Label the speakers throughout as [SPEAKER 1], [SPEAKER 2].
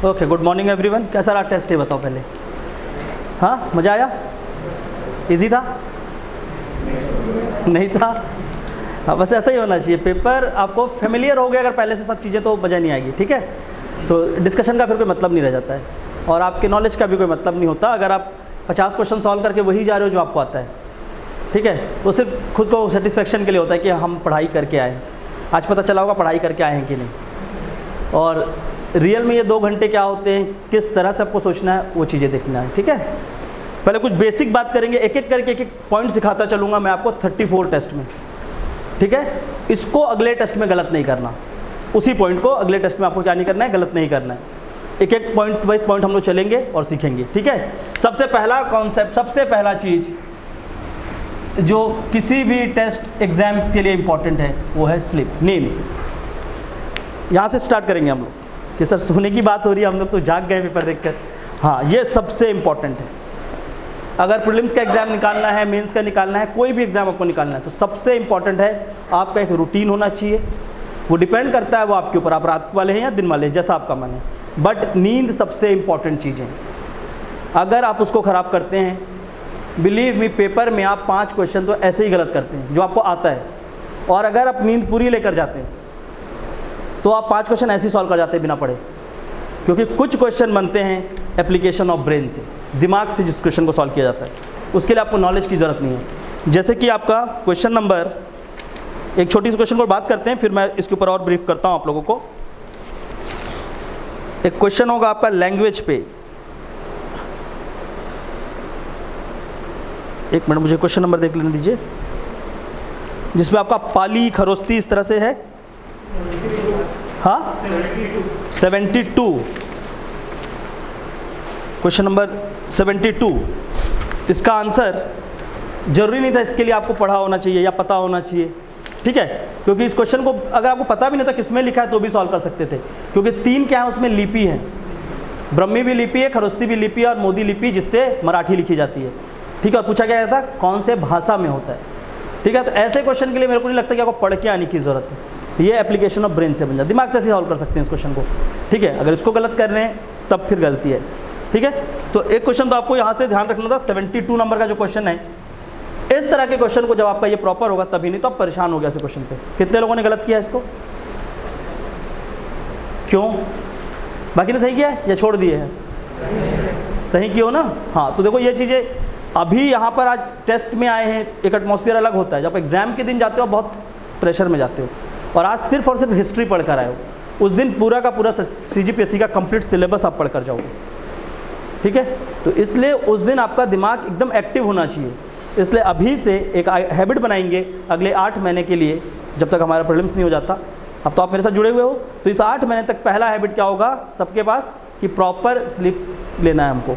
[SPEAKER 1] Okay, good morning everyone. कैसा रहा test है बताओ पहले। हाँ, मज़ा आया? इजी था? नहीं था? हाँ, बस ऐसा ही होना चाहिए। पेपर आपको फेमिलियर हो गया अगर पहले से सब चीज़ें, तो मज़ा नहीं आएगी। ठीक है, सो डिस्कशन का फिर कोई मतलब नहीं रह जाता है, और आपके नॉलेज का भी कोई मतलब नहीं होता अगर आप 50 क्वेश्चन सॉल्व करके वही जा रहे हो जो आपको आता है। ठीक है, तो सिर्फ खुद को सेटिस्फेक्शन के लिए होता है कि हम पढ़ाई करके आए। आज पता चला होगा पढ़ाई करके आए हैं कि नहीं, और रियल में ये 2 घंटे क्या होते हैं, किस तरह से आपको सोचना है, वो चीज़ें देखना है। ठीक है, पहले कुछ बेसिक बात करेंगे, एक एक करके एक एक पॉइंट सिखाता चलूँगा मैं आपको 34 टेस्ट में। ठीक है, इसको अगले टेस्ट में गलत नहीं करना, उसी पॉइंट को अगले टेस्ट में आपको क्या नहीं करना है, गलत नहीं करना है। एक एक पॉइंट वाइज पॉइंट हम लोग चलेंगे और सीखेंगे। ठीक है, सबसे पहला कॉन्सेप्ट, सबसे पहला चीज़ जो किसी भी टेस्ट एग्जाम के लिए इंपॉर्टेंट है वो है स्लीप, नींद। यहाँ से स्टार्ट करेंगे हम लोग कि सर सोने की बात हो रही है, हम लोग तो जाग गए पेपर देखकर। हाँ, ये सबसे इम्पॉर्टेंट है। अगर प्रीलिम्स का एग्ज़ाम निकालना है, मेंस का निकालना है, कोई भी एग्ज़ाम आपको निकालना है, तो सबसे इम्पॉर्टेंट है आपका एक रूटीन होना चाहिए। वो डिपेंड करता है वो आपके ऊपर, आप रात वाले हैं या दिन वाले हैं, जैसा आपका मन है, बट नींद सबसे इम्पॉर्टेंट चीज़ है। अगर आप उसको ख़राब करते हैं, बिलीव मी, पेपर में आप 5 क्वेश्चन तो ऐसे ही गलत करते हैं जो आपको आता है, और अगर आप नींद पूरी लेकर जाते हैं तो आप 5 क्वेश्चन ऐसे ही सॉल्व कर जाते हैं बिना पढ़े, क्योंकि कुछ क्वेश्चन बनते हैं एप्लीकेशन ऑफ ब्रेन से, दिमाग से जिस क्वेश्चन को सॉल्व किया जाता है, उसके लिए आपको नॉलेज की ज़रूरत नहीं है। जैसे कि आपका क्वेश्चन नंबर, एक छोटी सी क्वेश्चन को बात करते हैं, फिर मैं इसके ऊपर और ब्रीफ करता हूँ आप लोगों को। एक क्वेश्चन होगा आपका लैंग्वेज पे। एक मिनट, मुझे क्वेश्चन नंबर देख लेने दीजिए, जिसमें आपका पाली खरोस्ती इस तरह से है। हाँ, 72, क्वेश्चन नंबर 72। इसका आंसर जरूरी नहीं था इसके लिए आपको पढ़ा होना चाहिए या पता होना चाहिए। ठीक है, क्योंकि इस क्वेश्चन को अगर आपको पता भी नहीं था किसमें लिखा है तो भी सॉल्व कर सकते थे, क्योंकि 3 क्या है उसमें लिपि है, ब्रह्मी भी लिपि है, खरोस्ती भी लिपि है, और मोदी लिपि जिससे मराठी लिखी जाती है। ठीक है, और पूछा गया था कौन से भाषा में होता है। ठीक है, तो ऐसे क्वेश्चन के लिए मेरे को नहीं लगता कि आपको पढ़ के आने की ज़रूरत है, ये एप्लीकेशन ऑफ ब्रेन से बन जाए, दिमाग से ऐसे सॉल्व कर सकते हैं इस क्वेश्चन को। ठीक है, अगर इसको गलत कर रहे हैं तब फिर गलती है। ठीक है, तो एक क्वेश्चन तो आपको यहाँ से ध्यान रखना था, 72 नंबर का जो क्वेश्चन है, इस तरह के क्वेश्चन को जब आपका ये प्रॉपर होगा तभी, नहीं तो आप परेशान हो गया इस क्वेश्चन पे। कितने लोगों ने गलत किया इसको? क्यों? बाकी ने सही किया है या छोड़ दिए हैं? सही किया हो ना। हाँ, तो देखो ये चीज़ें अभी यहाँ पर आज टेस्ट में आए हैं, एक एटमॉस्फेयर अलग होता है। जब एग्जाम के दिन जाते हो बहुत प्रेशर में जाते हो, और आज सिर्फ और सिर्फ हिस्ट्री पढ़कर आए हो, उस दिन पूरा का पूरा CGPSC का कंप्लीट सिलेबस आप पढ़कर जाओगे। ठीक है, तो इसलिए उस दिन आपका दिमाग एकदम एक्टिव होना चाहिए। इसलिए अभी से एक हैबिट बनाएंगे अगले 8 महीने के लिए, जब तक हमारा प्रीलिम्स नहीं हो जाता। अब तो आप मेरे साथ जुड़े हुए हो, तो इस 8 महीने तक पहला हैबिट क्या होगा सबके पास, कि प्रॉपर स्लीप लेना है हमको।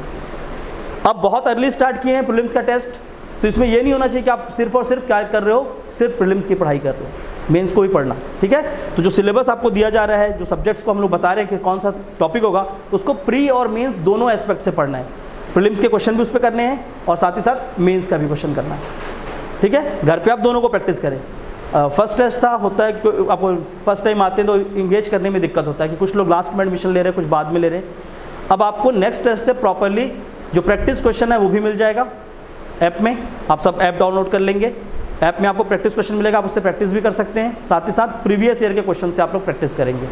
[SPEAKER 1] अब बहुत अर्ली स्टार्ट किए हैं प्रीलिम्स का टेस्ट, तो इसमें ये नहीं होना चाहिए कि आप सिर्फ और सिर्फ क्या कर रहे हो, सिर्फ प्रीलिम्स की पढ़ाई कर रहे हो, मेंस को भी पढ़ना। ठीक है, तो जो सिलेबस आपको दिया जा रहा है, जो सब्जेक्ट्स को हम लोग बता रहे हैं कि कौन सा टॉपिक होगा, तो उसको प्री और मेंस दोनों एस्पेक्ट से पढ़ना है। प्रीलिम्स के क्वेश्चन भी उस पर करने हैं और साथ ही साथ मेंस का भी क्वेश्चन करना है। ठीक है, घर पे आप दोनों को प्रैक्टिस करें। फर्स्ट टेस्ट था, होता है कि आपको फर्स्ट टाइम आते हैं तो इंगेज करने में दिक्कत होता है कि कुछ लोग लास्ट में एडमिशन ले रहे हैं, कुछ बाद में ले रहे हैं। अब आपको नेक्स्ट टेस्ट से प्रॉपरली जो प्रैक्टिस क्वेश्चन है वो भी मिल जाएगा ऐप में। आप सब ऐप डाउनलोड कर लेंगे, ऐप में आपको प्रैक्टिस क्वेश्चन मिलेगा, आप उससे प्रैक्टिस भी कर सकते हैं। साथ ही साथ प्रीवियस ईयर के क्वेश्चन से आप लोग प्रैक्टिस करेंगे।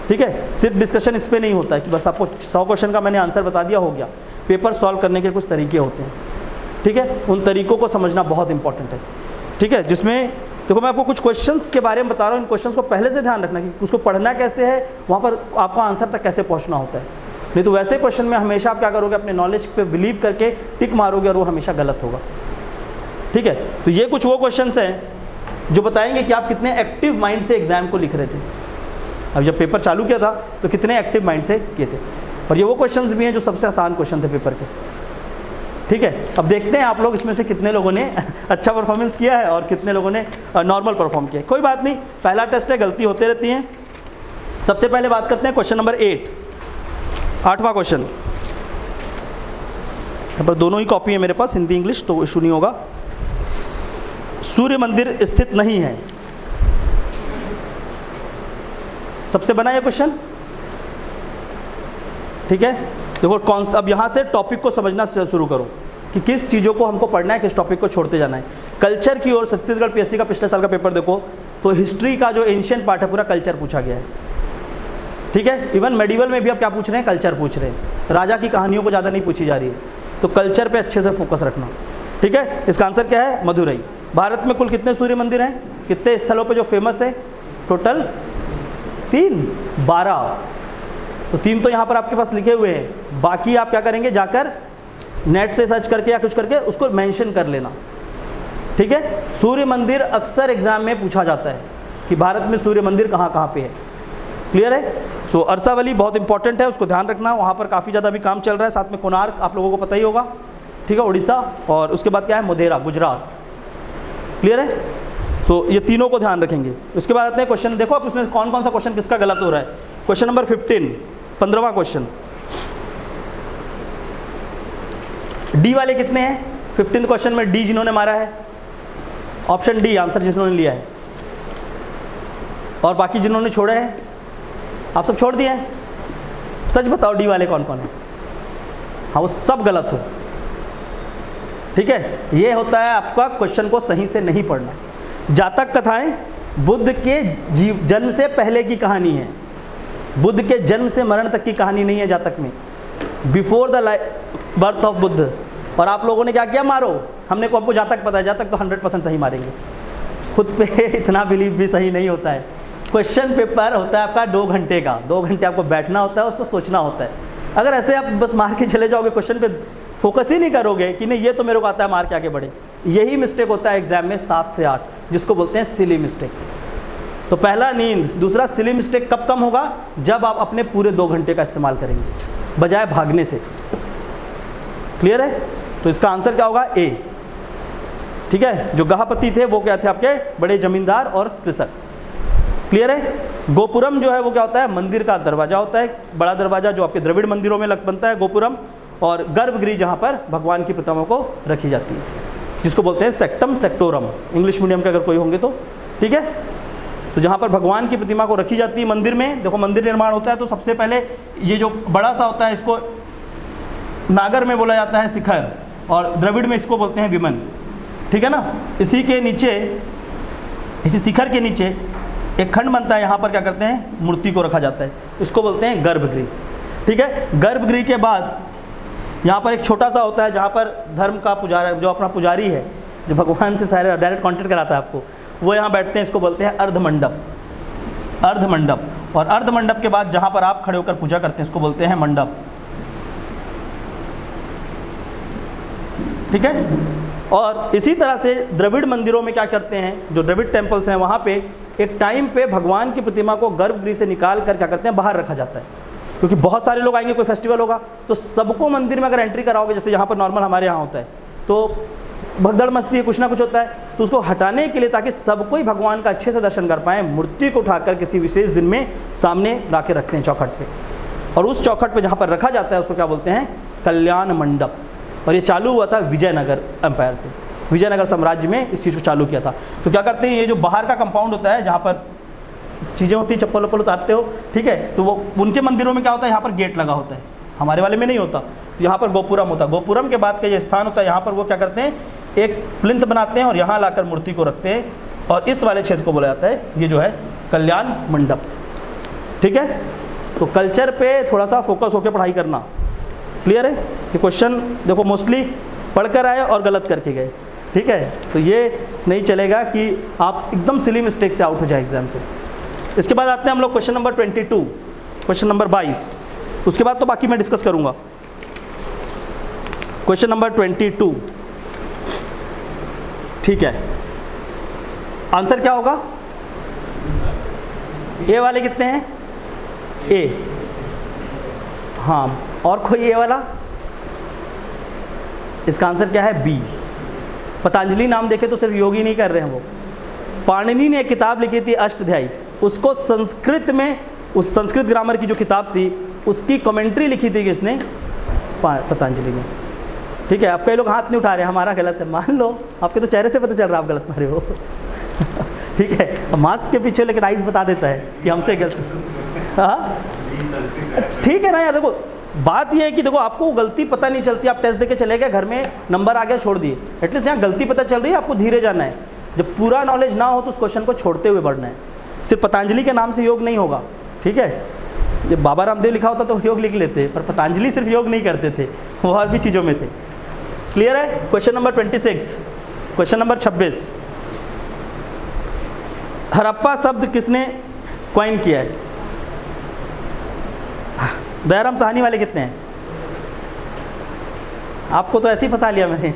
[SPEAKER 1] ठीक है, सिर्फ डिस्कशन इस पर नहीं होता है कि बस आपको 100 क्वेश्चन का मैंने आंसर बता दिया, हो गया। पेपर सॉल्व करने के कुछ तरीके होते हैं। ठीक है, उन तरीकों को समझना बहुत इंपॉर्टेंट है। ठीक है, जिसमें देखो मैं आपको कुछ क्वेश्चंस के बारे में बता रहा हूँ, इन क्वेश्चंस को पहले से ध्यान रखना कि उसको पढ़ना कैसे है, वहाँ पर आपका आंसर तक कैसे पहुँचना होता है। नहीं तो वैसे क्वेश्चन में हमेशा आप क्या करोगे, अपने नॉलेज पे बिलीव करके टिक मारोगे और वो हमेशा गलत होगा। ठीक है, तो ये कुछ वो क्वेश्चंस हैं जो बताएंगे कि आप कितने एक्टिव माइंड से एग्जाम को लिख रहे थे। अब जब पेपर चालू किया था तो कितने एक्टिव माइंड से किए थे, और ये वो क्वेश्चंस भी हैं जो सबसे आसान क्वेश्चन थे पेपर के। ठीक है, अब देखते हैं आप लोग इसमें से कितने लोगों ने अच्छा परफॉर्मेंस किया है और कितने लोगों ने नॉर्मल परफॉर्म किया है। कोई बात नहीं, पहला टेस्ट है, गलती होती रहती है। सबसे पहले बात करते हैं क्वेश्चन नंबर 8, 8वां क्वेश्चन। यहाँ पर दोनों ही कॉपी है मेरे पास, हिंदी इंग्लिश, तो इशू नहीं होगा। सूर्य मंदिर स्थित नहीं है, सबसे बना ये क्वेश्चन। ठीक है, देखो कौन अब यहाँ से टॉपिक को समझना शुरू करो कि किस चीज़ों को हमको पढ़ना है, किस टॉपिक को छोड़ते जाना है। कल्चर की ओर छत्तीसगढ़ पीएससी का पिछले साल का पेपर देखो तो हिस्ट्री का जो एंशिएंट पार्ट है पूरा कल्चर पूछा गया है। ठीक है, इवन मेडिवल में भी अब क्या पूछ रहे हैं, कल्चर पूछ रहे हैं, राजा की कहानियों को ज़्यादा नहीं पूछी जा रही है, तो कल्चर पे अच्छे से फोकस रखना। ठीक है, इसका आंसर क्या है, मदुरई। भारत में कुल कितने सूर्य मंदिर हैं, कितने स्थलों पे जो फेमस है, टोटल 12। तो 3 तो यहाँ पर आपके पास लिखे हुए हैं, बाकी आप क्या करेंगे, जाकर नेट से सर्च करके या कुछ करके उसको मेंशन कर लेना। ठीक है, सूर्य मंदिर अक्सर एग्जाम में पूछा जाता है कि भारत में सूर्य मंदिर कहाँ कहाँ पे है। क्लियर है। सो अरसावली बहुत इंपॉर्टेंट है, उसको ध्यान रखना, वहाँ पर काफ़ी ज़्यादा भी काम चल रहा है। साथ में कोणार्क आप लोगों को पता ही होगा। ठीक है, उड़ीसा, और उसके बाद क्या है, मोढेरा, गुजरात। क्लियर है। सो ये तीनों को ध्यान रखेंगे। उसके बाद आते हैं क्वेश्चन, देखो अब इसमें कौन कौन सा क्वेश्चन किसका गलत हो रहा है। क्वेश्चन नंबर 15, 15वां क्वेश्चन, डी वाले कितने हैं, 15 क्वेश्चन में डी जिन्होंने मारा है, ऑप्शन डी आंसर जिन्होंने लिया है, और बाकी जिन्होंने छोड़े हैं आप सब छोड़ दिए हैं। सच बताओ डी वाले कौन कौन है। हाँ, वो सब गलत हो। ठीक है, ये होता है आपका क्वेश्चन को सही से नहीं पढ़ना। जातक कथाएं बुद्ध के जन्म से पहले की कहानी है, बुद्ध के जन्म से मरण तक की कहानी नहीं है जातक में, before the birth of Buddha. और आप लोगों ने क्या किया, मारो, हमको जातक पता है, जातक तो 100% सही मारेंगे। खुद पे इतना बिलीव भी सही नहीं होता है। क्वेश्चन पेपर होता है आपका 2 घंटे का, 2 घंटे आपको बैठना होता है, उसको सोचना होता है। अगर ऐसे आप बस मार के चले जाओगे, क्वेश्चन पे फोकस ही नहीं करोगे कि नहीं ये तो मेरे को आता है, मार के आगे बढ़े, यही मिस्टेक होता है एग्जाम में 7 से 8, जिसको बोलते हैं सिली मिस्टेक। तो पहला नींद, दूसरा सिली मिस्टेक कब कम होगा, जब आप अपने पूरे 2 घंटे का इस्तेमाल करेंगे बजाय भागने से। क्लियर है। तो इसका आंसर क्या होगा, ए। ठीक है, जो गहापति थे वो क्या थे, आपके बड़े जमींदार और कृषक। क्लियर है। गोपुरम जो है वो क्या होता है, मंदिर का दरवाजा होता है, बड़ा दरवाजा जो आपके द्रविड़ मंदिरों में बनता है, गोपुरम। और गर्भगृह जहाँ पर भगवान की प्रतिमाओं को रखी जाती है, जिसको बोलते हैं सेक्टम सेक्टोरम, इंग्लिश मीडियम के अगर कोई होंगे तो। ठीक है, तो जहाँ पर भगवान की प्रतिमा को रखी जाती है मंदिर में, देखो मंदिर निर्माण होता है तो सबसे पहले ये जो बड़ा सा होता है इसको नागर में बोला जाता है शिखर, और द्रविड़ में इसको बोलते हैं विमन। ठीक है ना। इसी के नीचे, इसी शिखर के नीचे एक खंड बनता है, यहाँ पर क्या करते हैं, मूर्ति को रखा जाता है, इसको बोलते हैं गर्भगृह। ठीक है, गर्भगृह के बाद यहाँ पर एक छोटा सा होता है जहाँ पर धर्म का पुजारी, जो अपना पुजारी है, जो भगवान से सारे डायरेक्ट कॉन्टेक्ट कराता है आपको, वो यहाँ बैठते हैं, इसको बोलते हैं अर्धमंडप। अर्धमंडप। और अर्धमंडप के बाद जहाँ पर आप खड़े होकर पूजा करते हैं, इसको बोलते हैं मंडप। ठीक है। और इसी तरह से द्रविड़ मंदिरों में क्या करते हैं, जो द्रविड़ टेम्पल्स हैं, वहाँ पे एक टाइम पे भगवान की प्रतिमा को गर्भगृह से निकाल कर क्या करते हैं, बाहर रखा जाता है, क्योंकि बहुत सारे लोग आएंगे, कोई फेस्टिवल होगा, तो सबको मंदिर में अगर एंट्री कराओगे, जैसे यहाँ पर नॉर्मल हमारे यहाँ होता है, तो भगदड़ मस्ती है, कुछ ना कुछ होता है, तो उसको हटाने के लिए, ताकि सब कोई भगवान का अच्छे से दर्शन कर पाए, मूर्ति को उठाकर किसी विशेष दिन में सामने ला के रखते हैं चौखट पे, और उस चौखट पे जहाँ पर रखा जाता है उसको क्या बोलते हैं, कल्याण मंडप। और ये चालू हुआ था विजयनगर एम्पायर से, विजयनगर साम्राज्य में इस चीज़ को चालू किया था। तो क्या करते हैं, ये जो बाहर का कंपाउंड होता है, जहाँ पर चीज़ें होती है, चप्पल वप्पल उतारते हो, ठीक है, तो वो उनके मंदिरों में क्या होता है, यहाँ पर गेट लगा होता है, हमारे वाले में नहीं होता। यहाँ पर गोपुरम होता है, गोपुरम के बाद का ये स्थान होता है, यहाँ पर वो क्या करते हैं, एक प्लिंथ बनाते हैं और यहाँ लाकर मूर्ति को रखते हैं, और इस वाले क्षेत्र को बोला जाता है, ये जो है कल्याण मंडप। ठीक है। तो कल्चर पे थोड़ा सा फोकस होकर पढ़ाई करना। क्लियर है। ये क्वेश्चन देखो मोस्टली पढ़कर आए और गलत करके गए। ठीक है, तो ये नहीं चलेगा कि आप एकदम सिली मिस्टेक से आउट हो जाए एग्जाम से। इसके बाद आते हैं हम लोग क्वेश्चन नंबर 22, क्वेश्चन नंबर 22, उसके बाद तो बाकी मैं डिस्कस करूंगा। क्वेश्चन नंबर 22, ठीक है, आंसर क्या होगा, ए वाले कितने हैं, ए, हाँ, और कोई ए वाला, इसका आंसर क्या है, बी। पतंजलि नाम देखे तो सिर्फ योगी नहीं कर रहे हैं, वो पाणिनि ने एक किताब लिखी थी अष्टाध्यायी, उसको संस्कृत में, उस संस्कृत ग्रामर की जो किताब थी उसकी कमेंट्री लिखी थी किसने, पतंजलि ने। ठीक है, अब कई लोग हाथ नहीं उठा रहे, हमारा गलत है, मान लो, आपके तो चेहरे से पता चल रहा है आप गलत मारे हो। ठीक है, मास्क के पीछे लेकिन आइस बता देता है कि हमसे गलत। हाँ ठीक है ना यार, देखो बात यह है कि देखो आपको गलती पता नहीं चलती, आप टेस्ट देके चले गए, घर में नंबर आ गया छोड़ दिए, एटलीस्ट यहाँ गलती पता चल रही है, आपको धीरे जाना है। जब पूरा नॉलेज ना हो तो उस क्वेश्चन को छोड़ते हुए बढ़ना है। सिर्फ पतंजलि के नाम से योग नहीं होगा, ठीक है। जब बाबा रामदेव लिखा होता तो योग लिख लेते, पर पतंजलि सिर्फ योग नहीं करते थे, वो और भी चीज़ों में थे। क्लियर है? Question number 26, question number 26, Harappa शब्द किसने कॉइन किया है? दयाराम साहनी वाले कितने हैं? आपको तो ऐसे ही फंसा लिया मैंने।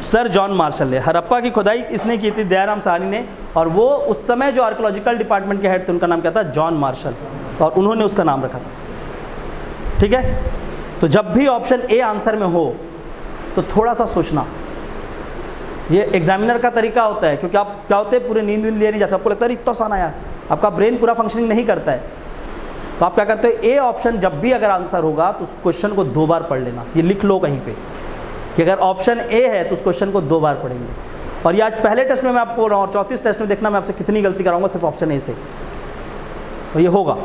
[SPEAKER 1] सर जॉन मार्शल ने हड़प्पा की खुदाई इसने की थी, दयाराम साहनी ने, और वो उस समय जो आर्कोलॉजिकल डिपार्टमेंट के हेड थे उनका नाम क्या था? जॉन मार्शल, और उन्होंने उसका नाम रखा था। ठीक है, तो जब भी ऑप्शन ए आंसर में हो तो थोड़ा सा सोचना, ये एग्जामिनर का तरीका होता है, क्योंकि आप क्या होते हैं पूरे नींद वींद लिए नहीं जाते, आपको लगता है इतना आसान आया, आपका ब्रेन पूरा फंक्शनिंग नहीं करता है, तो आप क्या करते हो, ए ऑप्शन जब भी अगर आंसर होगा तो उस क्वेश्चन को 2 बार पढ़ लेना। ये लिख लो कहीं पे कि अगर ऑप्शन ए है तो उस क्वेश्चन को 2 बार पढ़ेंगे। और ये आज पहले टेस्ट में मैं आपको बोल रहा हूँ, और 34 टेस्ट में देखना मैं आपसे कितनी गलती कराऊंगा सिर्फ ऑप्शन ए से, तो ये होगा।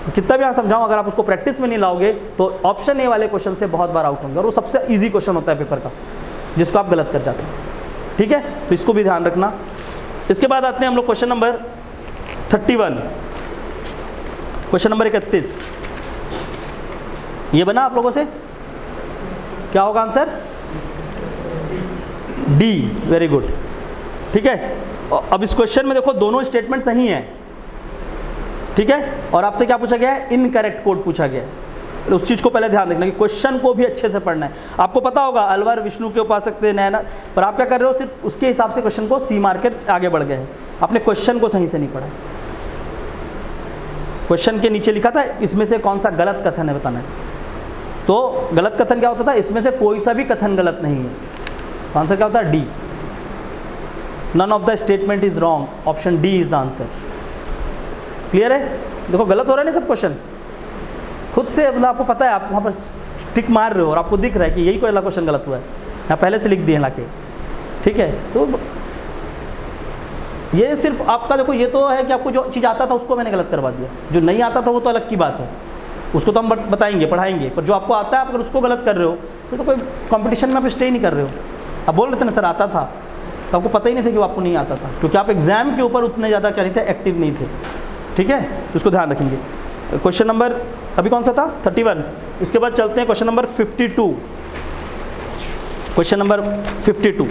[SPEAKER 1] कितना भी यहाँ समझाऊँ, अगर आप उसको प्रैक्टिस में नहीं लाओगे तो ऑप्शन ए वाले क्वेश्चन से बहुत बार आउट होंगे, और वो सबसे ईजी क्वेश्चन होता है पेपर का, जिसको आप गलत कर जाते हैं। ठीक है, तो इसको भी ध्यान रखना। इसके बाद आते हैं हम लोग क्वेश्चन नंबर 31, क्वेश्चन नंबर 31। ये बना आप लोगों से? क्या होगा आंसर? D, very good. ठीक है, अब इस क्वेश्चन में देखो दोनों स्टेटमेंट सही हैं, ठीक है, और आपसे क्या पूछा गया है? इनकरेक्ट कोड पूछा गया है। तो उस चीज़ को पहले ध्यान रखना कि क्वेश्चन को भी अच्छे से पढ़ना है। आपको पता होगा अलवर विष्णु के उपासक थे नैना, पर आप क्या कर रहे हो, सिर्फ उसके हिसाब से क्वेश्चन को सी मार के आगे बढ़ गए हैं, आपने क्वेश्चन को सही से नहीं पढ़ा। क्वेश्चन के नीचे लिखा था इसमें से कौन सा गलत कथन है बताना है, तो गलत कथन क्या होता था? इसमें से कोई सा भी कथन गलत नहीं है। आंसर क्या होता है? D, none of the statement is wrong, option D is the answer. Clear है? देखो गलत हो रहा है ना सब क्वेश्चन, खुद से मतलब आपको पता है, आप वहाँ पर टिक मार रहे हो और आपको दिख रहा है कि यही कोई क्वेश्चन गलत हुआ है, यहाँ पहले से लिख दिए लाके। ठीक है, तो ये सिर्फ आपका देखो, ये तो है कि आपको जो चीज़ आता था उसको मैंने गलत करवा दिया, जो नहीं आता था वो तो अलग की बात है, उसको तो हम बताएंगे पढ़ाएंगे, पर जो आपको आता है आप अगर उसको गलत कर रहे हो तो कोई कंपटीशन में आप स्टे नहीं कर रहे हो। आप बोल रहे थे ना सर आता था, तो आपको पता ही नहीं था कि वो आपको नहीं आता था, क्योंकि आप एग्जाम के ऊपर उतने ज़्यादा क्या नहीं थे, एक्टिव नहीं थे। ठीक है, तो उसको ध्यान रखेंगे। क्वेश्चन नंबर अभी कौन सा था? 31। इसके बाद चलते हैं question number 52। Question number 52,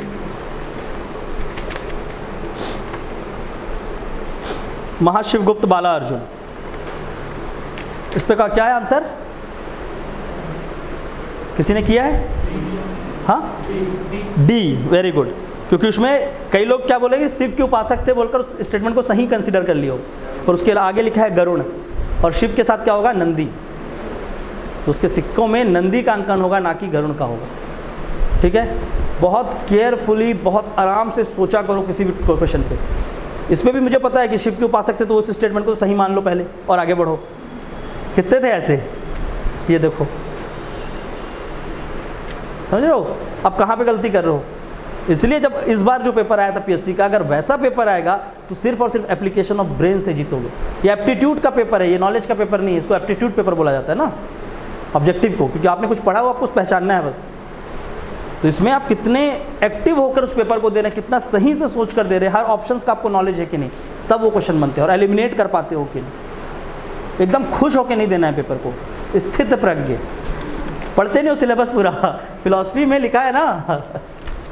[SPEAKER 1] Mahashivgupt Bala Arjun, इस पे का क्या है आंसर? किसी ने किया है? हाँ, डी, वेरी गुड। क्योंकि उसमें कई लोग क्या बोलेंगे, शिव के उपासक थे बोलकर उस स्टेटमेंट को सही कंसीडर कर लियो, और उसके आगे लिखा है गरुण, और शिव के साथ क्या होगा? नंदी, तो उसके सिक्कों में नंदी का अंकन होगा, ना कि गरुण का होगा। ठीक है, बहुत केयरफुली, बहुत आराम से सोचा करो किसी भी क्वेश्चन पे। इसमें भी मुझे पता है कि शिव के उपासक थे, तो उस स्टेटमेंट को सही मान लो पहले और आगे बढ़ो। कितने थे ऐसे? ये देखो, समझ रहे हो आप कहाँ पे गलती कर रहे हो। इसलिए जब इस बार जो पेपर आया था पीएससी का, अगर वैसा पेपर आएगा तो सिर्फ और सिर्फ एप्लीकेशन ऑफ ब्रेन से जीतोगे। ये एप्टीट्यूड का पेपर है, ये नॉलेज का पेपर नहीं है, इसको एप्टीट्यूड पेपर बोला जाता है ना, ऑब्जेक्टिव को, क्योंकि आपने कुछ पढ़ा हो, आपको पहचानना है बस। तो इसमें आप कितने एक्टिव होकर उस पेपर को दे रहे हैं, कितना सही से सोच कर दे रहे हैं, हर ऑप्शंस का आपको नॉलेज है कि नहीं, तब वो क्वेश्चन बनते हैं, और एलिमिनेट कर पाते हो कि नहीं। एकदम खुश होकर नहीं देना है पेपर को, स्थित प्रज्ञ। पढ़ते नहीं हो सिलेबस पूरा, फिलॉसफी में लिखा है ना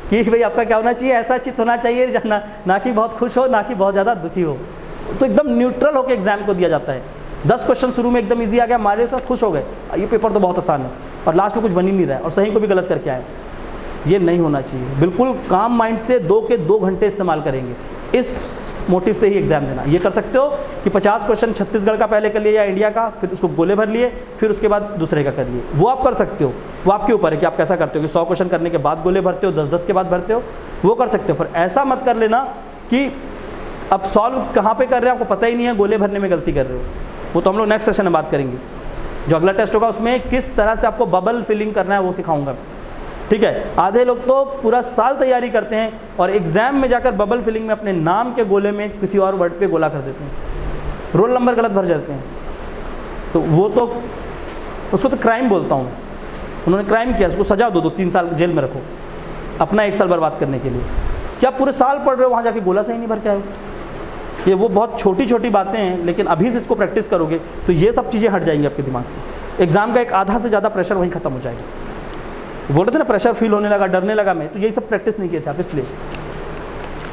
[SPEAKER 1] कि भाई आपका क्या होना चाहिए, ऐसा चित्त होना चाहिए, ना कि बहुत खुश हो, ना कि बहुत ज़्यादा दुखी हो। तो एकदम न्यूट्रल होकर एग्जाम को दिया जाता है। 10 क्वेश्चन शुरू में एकदम इजी आ गया, हमारे साथ खुश हो गए, ये पेपर तो बहुत आसान है, और लास्ट में कुछ बन ही नहीं रहा है और सही को भी गलत करके आए। ये नहीं होना चाहिए, बिल्कुल काम माइंड से 2 घंटे इस्तेमाल करेंगे, इस मोटिव से ही एग्जाम देना। ये कर सकते हो कि 50 क्वेश्चन छत्तीसगढ़ का पहले कर लिए या इंडिया का, फिर उसको गोले भर लिए, फिर उसके बाद दूसरे का कर लिए, वो आप कर सकते हो। वो आपके ऊपर है कि आप कैसा करते हो, कि 100 क्वेश्चन करने के बाद गोले भरते हो, 10-10 के बाद भरते हो, वो कर सकते हो। पर ऐसा मत कर लेना कि अब सॉल्व कहाँ पे कर रहे हैं आपको पता ही नहीं है, गोले भरने में गलती कर रहे हो। वो तो हम लोग नेक्स्ट सेशन में बात करेंगे, जो अगला टेस्ट होगा उसमें किस तरह से आपको बबल फिलिंग करना है वो सिखाऊंगा। ठीक है, आधे लोग तो पूरा साल तैयारी करते हैं और एग्जाम में जाकर बबल फिलिंग में अपने नाम के गोले में किसी और वर्ड पे गोला कर देते हैं, रोल नंबर गलत भर जाते हैं। तो वो तो उसको तो क्राइम बोलता हूँ मैं। उन्होंने क्राइम किया, उसको सजा दो, 3 साल जेल में रखो, अपना 1 साल बर्बाद करने के लिए। क्या पूरे साल पढ़ रहे हो, वहाँ जाके गोला सही नहीं भर के आए हो? ये वो बहुत छोटी छोटी बातें हैं, लेकिन अभी से इसको प्रैक्टिस करोगे तो ये सब चीज़ें हट जाएंगी आपके दिमाग से। एग्जाम का एक आधा से ज़्यादा प्रेशर वहीं खत्म हो जाएगा। बोल रहे थे ना प्रेशर फील होने लगा, डरने लगा मैं, तो यही सब प्रैक्टिस नहीं किए थे आप। इसलिए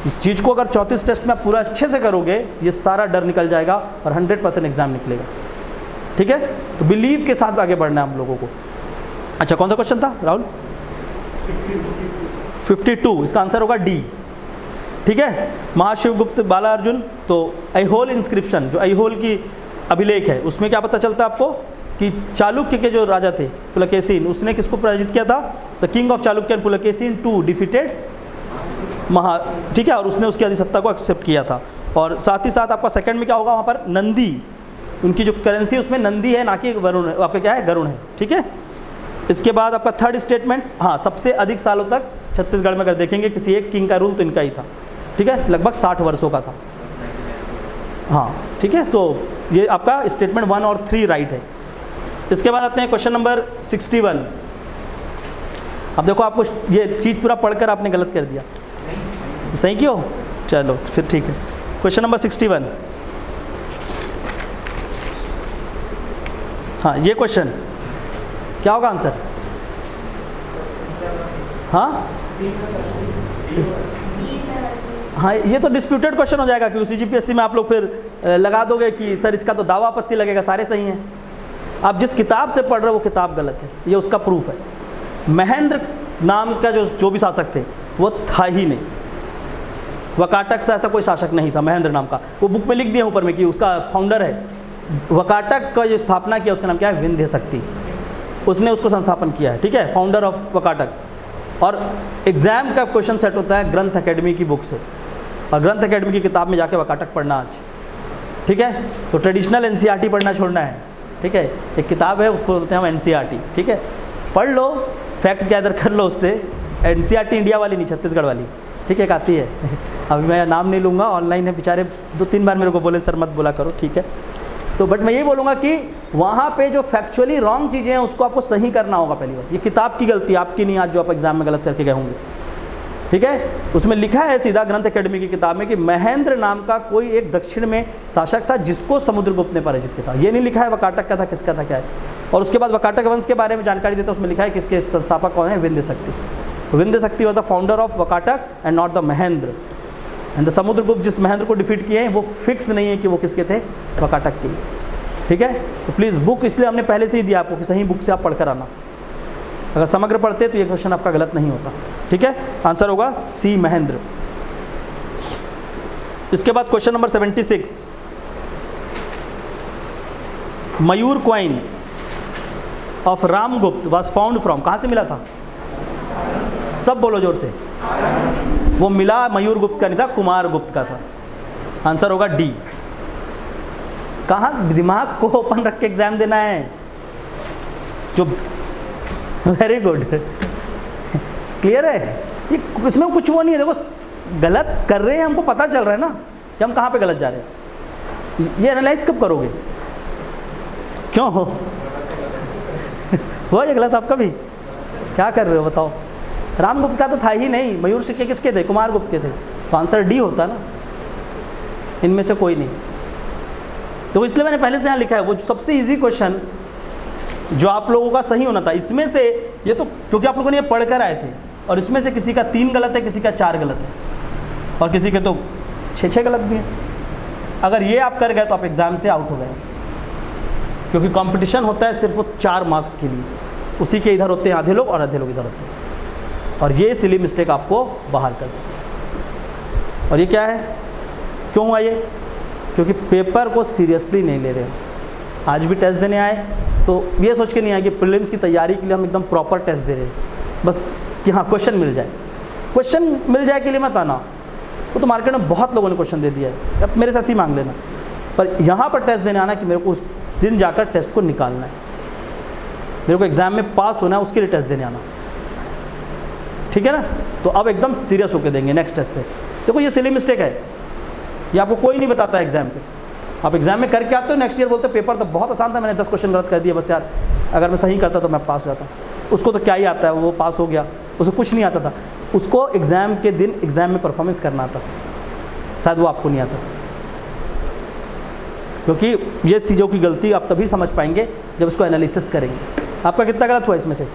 [SPEAKER 1] इस चीज़ को अगर 34 टेस्ट में आप पूरा अच्छे से करोगे, ये सारा डर निकल जाएगा और 100% एग्जाम निकलेगा। ठीक है, तो बिलीव के साथ आगे बढ़ना है हम लोगों को। अच्छा, कौन सा क्वेश्चन था राहुल? 52, इसका आंसर होगा डी। ठीक है, महाशिवगुप्त बाला अर्जुन, तो ऐहोल इंस्क्रिप्शन, जो ऐहोल की अभिलेख है, उसमें क्या पता चलता है आपको कि चालुक्य के जो राजा थे पुलकेशिन, उसने किसको पराजित किया था? The king of Chalukya and Pulakeshin two defeated महा, ठीक है, और उसने उसकी अधिसत्ता को एक्सेप्ट किया था। और साथ ही साथ आपका सेकंड में क्या होगा, वहाँ पर नंदी, उनकी जो करेंसी उसमें नंदी है, ना कि वरुण है, आपका क्या है, गरुण है। ठीक है, इसके बाद आपका थर्ड स्टेटमेंट, हाँ, सबसे अधिक सालों तक छत्तीसगढ़ में अगर देखेंगे किसी एक किंग का रूल तो इनका ही था। ठीक है, लगभग 60 वर्षों का था। हाँ, ठीक है, तो ये आपका स्टेटमेंट 1 और 3 राइट है। इसके बाद आते हैं क्वेश्चन नंबर 61। अब देखो, आपको ये चीज़ पूरा पढ़कर आपने गलत कर दिया, सही क्यों? चलो फिर ठीक है। क्वेश्चन नंबर 61, हाँ, ये क्वेश्चन क्या होगा आंसर? हाँ हाँ, ये तो डिस्प्यूटेड क्वेश्चन हो जाएगा, क्योंकि सीजीपीएससी में आप लोग फिर लगा दोगे कि सर इसका तो दावा आपत्ति लगेगा, सारे सही हैं। आप जिस किताब से पढ़ रहे हो वो किताब गलत है, ये उसका प्रूफ है। महेंद्र नाम का जो भी शासक थे वो था ही नहीं, वकाटक से ऐसा कोई शासक नहीं था महेंद्र नाम का। वो बुक में लिख दिया ऊपर में कि उसका फाउंडर है, वकाटक का जो स्थापना किया उसका नाम क्या है? विंध्य शक्ति, उसने उसको संस्थापन किया है। ठीक है, फाउंडर ऑफ वकाटक। और एग्जाम का क्वेश्चन सेट होता है ग्रंथ एकेडमी की बुक से, और ग्रंथ एकेडमी की किताब में जाके वकाटक पढ़ना आज। ठीक है, तो ट्रेडिशनल एनसीईआरटी पढ़ना छोड़ना है। ठीक है, एक किताब है उसको बोलते हैं हम एनसीईआरटी। ठीक है, पढ़ लो, फैक्ट गैदर कर लो उससे। एनसीईआरटी इंडिया वाली नहीं, छत्तीसगढ़ वाली। ठीक है, एक आती है, अभी मैं नाम नहीं लूँगा, ऑनलाइन है, बेचारे 2-3 बार मेरे को बोले सर मत बोला करो। ठीक है, तो बट मैं ये बोलूँगा कि वहाँ पे जो फैक्चुअली रॉन्ग चीज़ें हैं उसको आपको सही करना होगा पहली बार। ये किताब की गलती, आपकी नहीं, आज जो आप एग्जाम में गलत करके गए होंगे। ठीक है, उसमें लिखा है सीधा ग्रंथ एकेडमी की किताब में कि महेंद्र नाम का कोई एक दक्षिण में शासक था जिसको समुद्रगुप्त ने पराजित किया था। ये नहीं लिखा है वकाटक का था, किसका था, क्या है। और उसके बाद वकाटक वंश के बारे में जानकारी देता है, उसमें लिखा है किसके संस्थापक कौन है? विंध्य शक्ति। विंध्य शक्ति was the founder of Vakataka and not the Mahendra. And the Samudragupta जिस महेंद्र को डिफीट किए हैं वो फिक्स नहीं है कि वो किसके थे? वकाटक के। ठीक है, तो प्लीज़ बुक इसलिए हमने पहले से ही दिया आपको कि सही बुक से आप पढ़कर आना। अगर समग्र पढ़ते तो ये क्वेश्चन आपका गलत नहीं होता। ठीक है, आंसर होगा सी, महेंद्र। इसके बाद क्वेश्चन नंबर 76, मयूर coin of Ramgupta was found from, कहाँ से मिला था? सब बोलो जोर से। वो मिला मयूर गुप्त का नहीं था, कुमार गुप्त का था। आंसर होगा डी। कहाँ दिमाग को ओपन रख के एग्जाम देना है, जो वेरी गुड, क्लियर है। ये इसमें कुछ वो नहीं है, देखो गलत कर रहे हैं, हमको पता चल रहा है ना कि हम कहाँ पे गलत जा रहे हैं। ये एनालाइज कब करोगे? क्यों हो हुआ ये गलत आपका भी? क्या कर रहे हो बताओ? रामगुप्त का तो था ही नहीं, मयूर सिक्के किसके थे? कुमार गुप्त के थे। तो आंसर डी होता ना, इनमें से कोई नहीं। तो इसलिए मैंने पहले से यहाँ लिखा है वो सबसे इजी क्वेश्चन जो आप लोगों का सही होना था। इसमें से ये तो क्योंकि आप लोगों ने ये पढ़ कर आए थे, और इसमें से किसी का 3 गलत है, किसी का 4 गलत है, और किसी के तो 6 गलत भी हैं। अगर ये आप कर गए तो आप एग्ज़ाम से आउट हो गए, क्योंकि कंपटीशन होता है सिर्फ वो 4 मार्क्स के लिए। उसी के इधर होते हैं आधे लोग और आधे लोग इधर होते हैं, और ये सिली मिस्टेक आपको बाहर कर देता। और ये क्या है, क्यों हुआ ये? क्योंकि पेपर को सीरियसली नहीं ले रहे हैं। आज भी टेस्ट देने आए तो ये सोच के नहीं आए कि प्रीलिम्स की तैयारी के लिए हम एकदम प्रॉपर टेस्ट दे रहे हैं, बस कि हाँ क्वेश्चन मिल जाए। क्वेश्चन मिल जाए के लिए मत आना, वो तो मार्केट में बहुत लोगों ने क्वेश्चन दे दिया है, अब मेरे से ऐसे ही मांग लेना। पर यहाँ पर टेस्ट देने आना कि मेरे को उस दिन जाकर टेस्ट को निकालना है, मेरे को एग्ज़ाम में पास होना है, उसके लिए टेस्ट देने आना। ठीक है ना? तो अब एकदम सीरियस होकर देंगे नेक्स्ट टेस्ट से। देखो ये सिली मिस्टेक है, ये आपको कोई नहीं बताता एग्जाम पे। आप एग्जाम में करके आते हो, नेक्स्ट ईयर बोलते हो पेपर तो बहुत आसान था, मैंने 10 क्वेश्चन गलत कर दिए, बस यार अगर मैं सही करता तो मैं पास हो जाता। उसको तो क्या ही आता है, वो पास हो गया, उसे कुछ नहीं आता था। उसको एग्ज़ाम के दिन एग्ज़ाम में परफॉर्मेंस करना आता, शायद वो आपको नहीं आता। क्योंकि ये चीज़ों की गलती आप तभी समझ पाएंगे जब उसको एनालिसिस करेंगे। आपका कितना गलत हुआ इसमें से?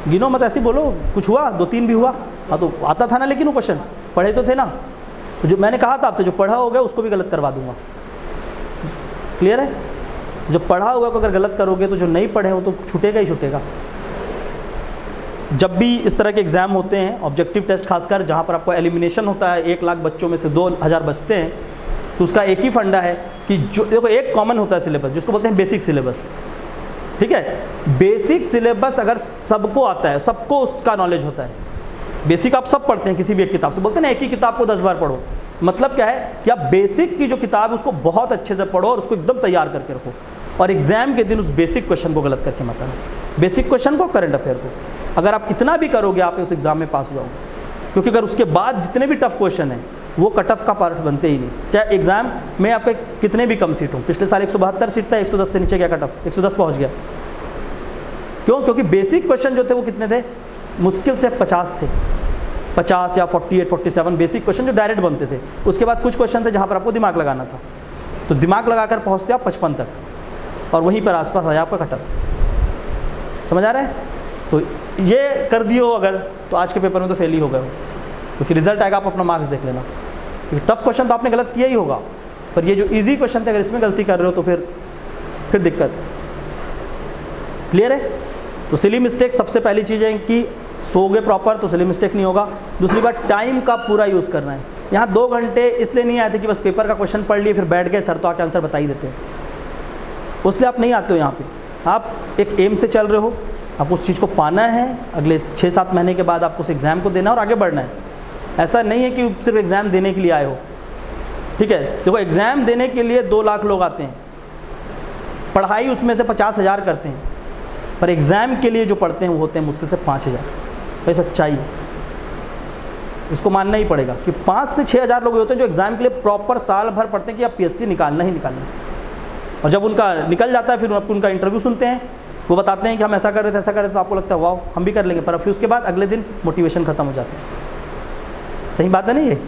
[SPEAKER 1] गिनो मत, ऐसे बोलो। कुछ हुआ? 2-3 भी हुआ? हाँ तो आता था ना, लेकिन वो क्वेश्चन पढ़े तो थे ना। तो जो मैंने कहा था आपसे, जो पढ़ा हो गया उसको भी गलत करवा दूंगा। क्लियर है? जो पढ़ा हुआ को अगर गलत करोगे तो जो नहीं पढ़े हो तो छूटेगा ही छूटेगा। जब भी इस तरह के एग्ज़ाम होते हैं, ऑब्जेक्टिव टेस्ट खासकर, जहाँ पर आपको एलिमिनेशन होता है, 1 लाख बच्चों में से 2000 बचते हैं, तो उसका एक ही फंडा है कि जो देखो एक कॉमन होता है सिलेबस, जिसको बोलते हैं बेसिक सिलेबस। ठीक है, बेसिक सिलेबस अगर सबको आता है, सबको उसका नॉलेज होता है। बेसिक आप सब पढ़ते हैं किसी भी एक किताब से, बोलते हैं ना एक ही किताब को 10 बार पढ़ो। मतलब क्या है कि आप बेसिक की जो किताब है उसको बहुत अच्छे से पढ़ो और उसको एकदम तैयार करके रखो, और एग्जाम के दिन उस बेसिक क्वेश्चन को गलत करके मत आना। बेसिक क्वेश्चन को, करंट अफेयर को, अगर आप इतना भी करोगे आप उस एग्जाम में पास हो जाओगे। क्योंकि अगर उसके बाद जितने भी टफ क्वेश्चन हैं वो कट ऑफ का पार्ट बनते ही नहीं। चाहे एग्जाम में आपके कितने भी कम सीट हो, पिछले साल 172 सीट था, 110 से नीचे गया कट ऑफ, 110 पहुँच गया। क्यों? क्योंकि बेसिक क्वेश्चन जो थे वो कितने थे? मुश्किल से 50 थे, 50 या 48, 47 बेसिक क्वेश्चन जो डायरेक्ट बनते थे। उसके बाद कुछ क्वेश्चन थे जहाँ पर आपको दिमाग लगाना था, तो दिमाग लगाकर पहुँचते आप 55 तक, और वहीं पर आसपास आया आपका कट ऑफ। समझ आ रहा है? तो ये कर दिए हो अगर, तो आज के पेपर में तो फेल ही हो गए हो, क्योंकि रिजल्ट आएगा, आप अपना मार्क्स देख लेना। क्योंकि टफ क्वेश्चन तो आपने गलत किया ही होगा, पर ये जो इजी क्वेश्चन थे अगर इसमें गलती कर रहे हो तो फिर दिक्कत है। क्लियर है? तो सिली मिस्टेक सबसे पहली चीज़ है कि सोओगे प्रॉपर तो सिली मिस्टेक नहीं होगा। दूसरी बात, टाइम का पूरा यूज़ करना है। यहाँ 2 घंटे इसलिए नहीं आए थे कि बस पेपर का क्वेश्चन पढ़ लिए फिर बैठ गए, सर तो आके आंसर बता ही देते हैं, उसलिए आप नहीं आते हो यहाँ पे। आप एक एम से चल रहे हो, आपको उस चीज़ को पाना है, अगले 6-7 महीने के बाद आपको उस एग्ज़ाम को देना और आगे बढ़ना है। ऐसा नहीं है कि सिर्फ एग्ज़ाम देने के लिए आए हो। ठीक है, देखो एग्ज़ाम देने के लिए 2 लाख लोग आते हैं, पढ़ाई उसमें से 50,000 करते हैं, पर एग्ज़ाम के लिए जो पढ़ते हैं वो होते हैं मुश्किल से 5,000। तो ये सच्चाई है, इसको मानना ही पड़ेगा कि 5 से 6,000 लोग होते हैं जो एग्ज़ाम के लिए प्रॉपर साल भर पढ़ते हैं कि आप PSC निकालना ही निकालना है। और जब उनका निकल जाता है फिर आप उनका इंटरव्यू सुनते हैं, वो बताते हैं कि हम ऐसा कर रहे थे, ऐसा कर रहे थे, तो आपको लगता है वाह हम भी कर लेंगे, पर फिर उसके बाद अगले दिन मोटिवेशन ख़त्म हो जाता है। सही बात है ना ये?